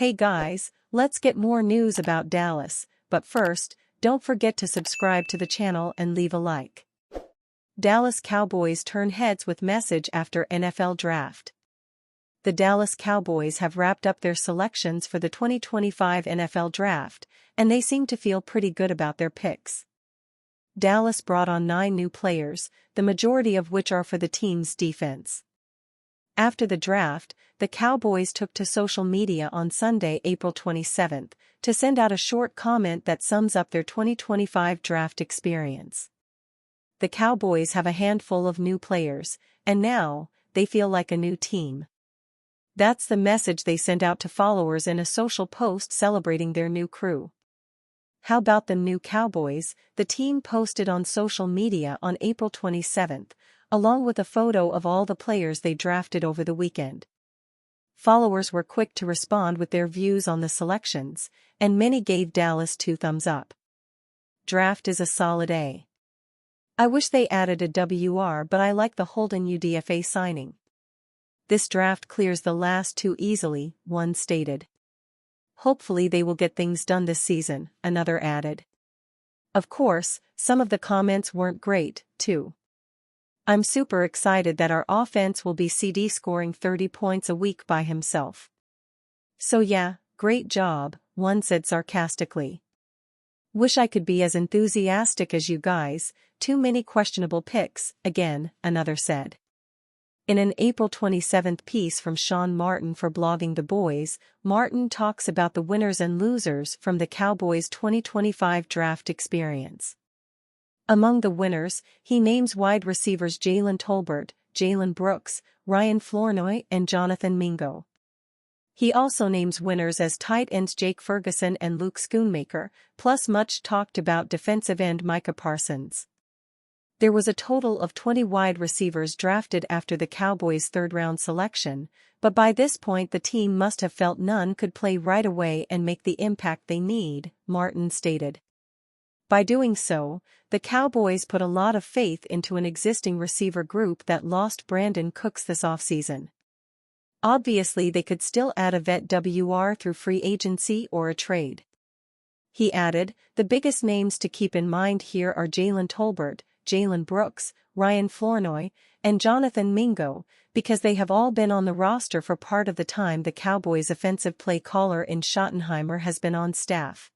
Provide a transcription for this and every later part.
Hey guys, let's get more news about Dallas, but first, don't forget to subscribe to the channel and leave a like. Dallas Cowboys turn heads with message after NFL Draft. The Dallas Cowboys have wrapped up their selections for the 2025 NFL Draft, and they seem to feel pretty good about their picks. Dallas brought on 9 new players, the majority of which are for the team's defense. After the draft, the Cowboys took to social media on Sunday, April 27, to send out a short comment that sums up their 2025 draft experience. The Cowboys have a handful of new players, and now, they feel like a new team. That's the message they sent out to followers in a social post celebrating their new crew. How about them new Cowboys? The team posted on social media on April 27, along with a photo of all the players they drafted over the weekend. Followers were quick to respond with their views on the selections, and many gave Dallas 2 thumbs up. Draft is a solid A. I wish they added a WR, but I like the Holden UDFA signing. This draft clears the last 2 easily, one stated. Hopefully they will get things done this season, another added. Of course, some of the comments weren't great, too. I'm super excited that our offense will be CD scoring 30 points a week by himself. So yeah, great job, one said sarcastically. Wish I could be as enthusiastic as you guys, too many questionable picks, again, another said. In an April 27 piece from Sean Martin for blogging The Boys, Martin talks about the winners and losers from the Cowboys' 2025 draft experience. Among the winners, he names wide receivers Jalen Tolbert, Jalen Brooks, Ryan Flournoy, and Jonathan Mingo. He also names winners as tight ends Jake Ferguson and Luke Schoonmaker, plus much talked about defensive end Micah Parsons. There was a total of 20 wide receivers drafted after the Cowboys' third-round selection, but by this point the team must have felt none could play right away and make the impact they need, Martin stated. By doing so, the Cowboys put a lot of faith into an existing receiver group that lost Brandon Cooks this offseason. Obviously they could still add a vet WR through free agency or a trade. He added, the biggest names to keep in mind here are Jalen Tolbert, Jalen Brooks, Ryan Flournoy, and Jonathan Mingo, because they have all been on the roster for part of the time the Cowboys' offensive play caller in Schottenheimer has been on staff.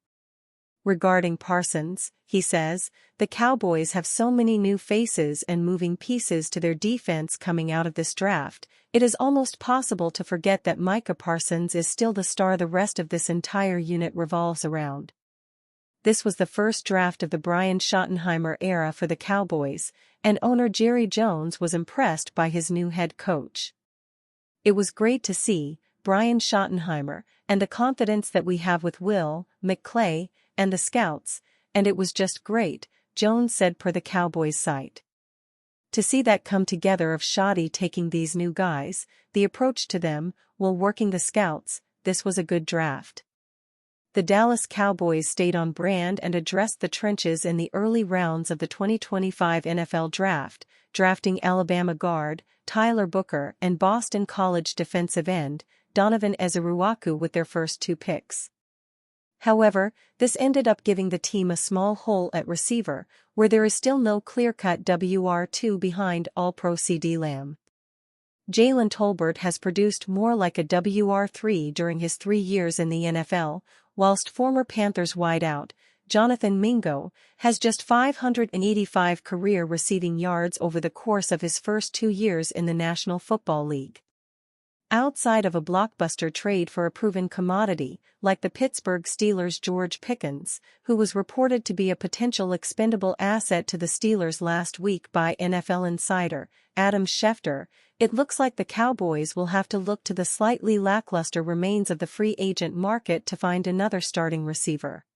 Regarding Parsons, he says, the Cowboys have so many new faces and moving pieces to their defense coming out of this draft, it is almost possible to forget that Micah Parsons is still the star the rest of this entire unit revolves around. This was the first draft of the Brian Schottenheimer era for the Cowboys, and owner Jerry Jones was impressed by his new head coach. It was great to see Brian Schottenheimer and the confidence that we have with Will McClay and the scouts, and it was just great, Jones said per the Cowboys site. To see that come together of Schotty taking these new guys, the approach to them, while working the scouts, this was a good draft. The Dallas Cowboys stayed on brand and addressed the trenches in the early rounds of the 2025 NFL Draft, drafting Alabama guard Tyler Booker and Boston College defensive end Donovan Ezeruaku with their first 2 picks. However, this ended up giving the team a small hole at receiver, where there is still no clear-cut WR2 behind All-Pro CeeDee Lamb. Jalen Tolbert has produced more like a WR3 during his 3 years in the NFL, whilst former Panthers wideout Jonathan Mingo has just 585 career receiving yards over the course of his first 2 years in the National Football League. Outside of a blockbuster trade for a proven commodity, like the Pittsburgh Steelers' George Pickens, who was reported to be a potential expendable asset to the Steelers last week by NFL insider Adam Schefter, it looks like the Cowboys will have to look to the slightly lackluster remains of the free agent market to find another starting receiver.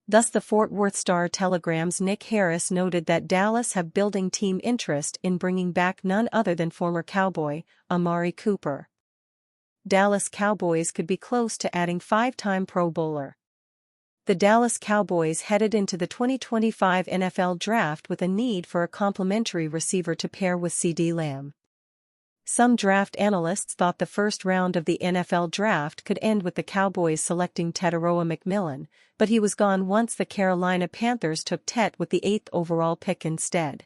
Thus the Fort Worth Star-Telegram's Nick Harris noted that Dallas have building team interest in bringing back none other than former Cowboy Amari Cooper. Dallas Cowboys could be close to adding 5-time Pro Bowler. The Dallas Cowboys headed into the 2025 NFL Draft with a need for a complementary receiver to pair with CeeDee Lamb. Some draft analysts thought the first round of the NFL draft could end with the Cowboys selecting Teteroa McMillan, but he was gone once the Carolina Panthers took Tet with the 8th overall pick instead.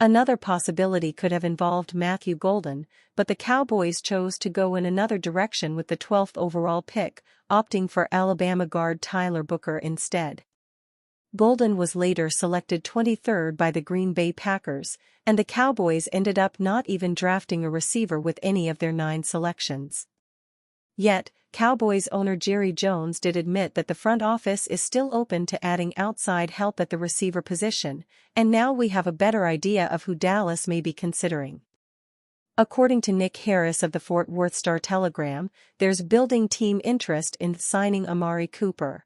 Another possibility could have involved Matthew Golden, but the Cowboys chose to go in another direction with the 12th overall pick, opting for Alabama guard Tyler Booker instead. Golden was later selected 23rd by the Green Bay Packers, and the Cowboys ended up not even drafting a receiver with any of their 9 selections. Yet, Cowboys owner Jerry Jones did admit that the front office is still open to adding outside help at the receiver position, and now we have a better idea of who Dallas may be considering. According to Nick Harris of the Fort Worth Star-Telegram, there's building team interest in signing Amari Cooper.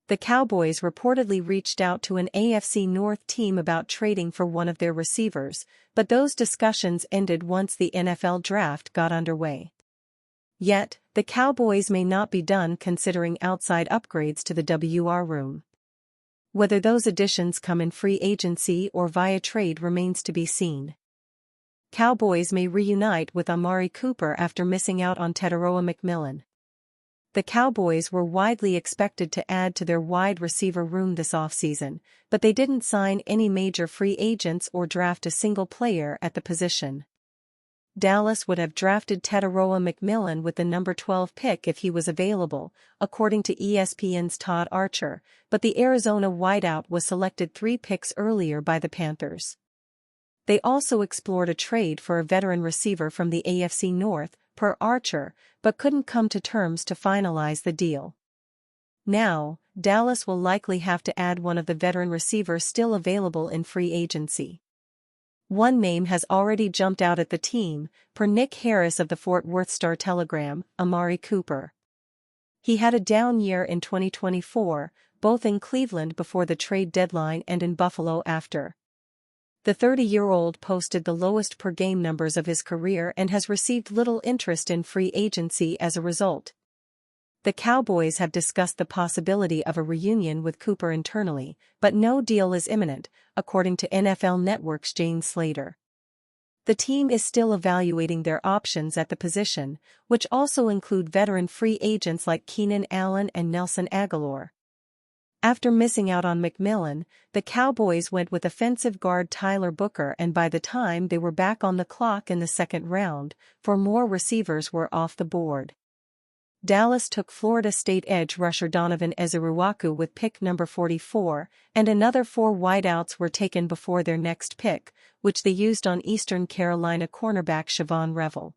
The Cowboys reportedly reached out to an AFC North team about trading for one of their receivers, but those discussions ended once the NFL draft got underway. Yet, the Cowboys may not be done considering outside upgrades to the WR room. Whether those additions come in free agency or via trade remains to be seen. Cowboys may reunite with Amari Cooper after missing out on Teteroa McMillan. The Cowboys were widely expected to add to their wide receiver room this offseason, but they didn't sign any major free agents or draft a single player at the position. Dallas would have drafted Teteroa McMillan with the number 12 pick if he was available, according to ESPN's Todd Archer, but the Arizona wideout was selected 3 picks earlier by the Panthers. They also explored a trade for a veteran receiver from the AFC North, per Archer, but couldn't come to terms to finalize the deal. Now, Dallas will likely have to add one of the veteran receivers still available in free agency. One name has already jumped out at the team, per Nick Harris of the Fort Worth Star-Telegram, Amari Cooper. He had a down year in 2024, both in Cleveland before the trade deadline and in Buffalo after. The 30-year-old posted the lowest per-game numbers of his career and has received little interest in free agency as a result. The Cowboys have discussed the possibility of a reunion with Cooper internally, but no deal is imminent, according to NFL Network's Jane Slater. The team is still evaluating their options at the position, which also include veteran free agents like Keenan Allen and Nelson Agholor. After missing out on McMillan, the Cowboys went with offensive guard Tyler Booker, and by the time they were back on the clock in the second round, 4 more receivers were off the board. Dallas took Florida State edge rusher Donovan Ezeruwaku with pick number 44, and another 4 wideouts were taken before their next pick, which they used on Eastern Carolina cornerback Siobhan Revel.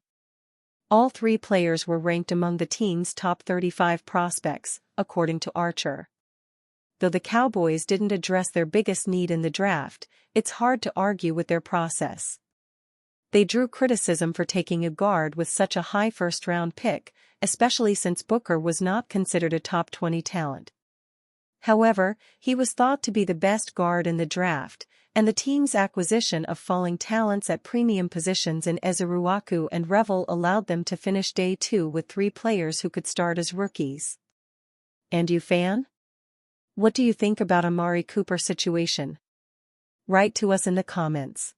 All 3 players were ranked among the team's top 35 prospects, according to Archer. Though the Cowboys didn't address their biggest need in the draft, it's hard to argue with their process. They drew criticism for taking a guard with such a high first-round pick, especially since Booker was not considered a top 20 talent. However, he was thought to be the best guard in the draft, and the team's acquisition of falling talents at premium positions in Ezeruwaku and Revel allowed them to finish day 2 with 3 players who could start as rookies. And you, fan? What do you think about Amari Cooper's situation? Write to us in the comments.